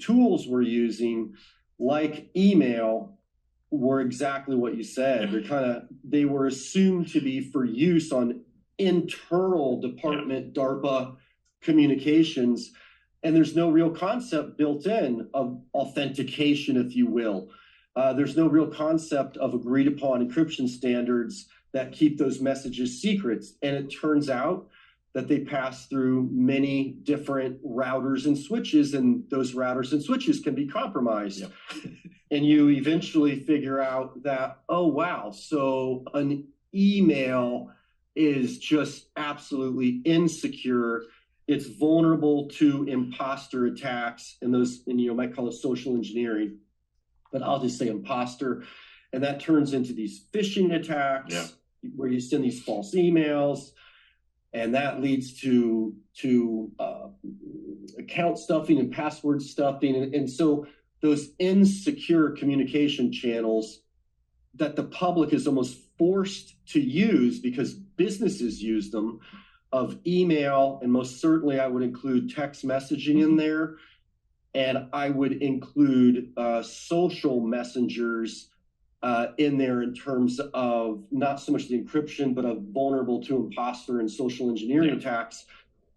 tools we're using, like email, were exactly what you said. They were assumed to be for use on internal department DARPA communications, and there's no real concept built in of authentication, if you will. There's no real concept of agreed upon encryption standards that keep those messages secrets. And it turns out that they pass through many different routers and switches, and those routers and switches can be compromised. Yep. And you eventually figure out that, oh, wow, so an email is just absolutely insecure. It's vulnerable to imposter attacks, and you might call it social engineering, but I'll just say imposter. And that turns into these phishing attacks where you send these false emails, and that leads to account stuffing and password stuffing. And so those insecure communication channels that the public is almost forced to use because businesses use them, of email, and most certainly I would include text messaging in there, and I would include social messengers in there in terms of not so much the encryption, but of vulnerable to imposter and social engineering attacks.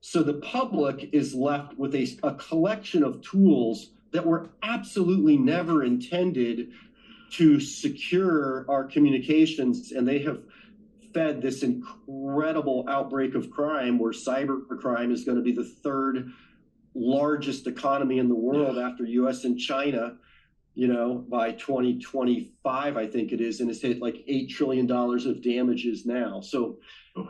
So the public is left with a collection of tools that were absolutely never intended to secure our communications, and they have fed this incredible outbreak of crime, where cybercrime is going to be the third largest economy in the world after US and China, by 2025, I think it is, and it's hit like $8 trillion of damages now. So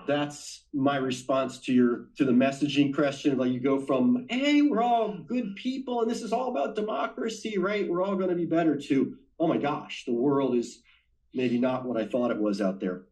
that's my response to the messaging question. Like, you go from, hey, we're all good people and this is all about democracy, right? We're all going to be better, to, oh my gosh, the world is maybe not what I thought it was out there.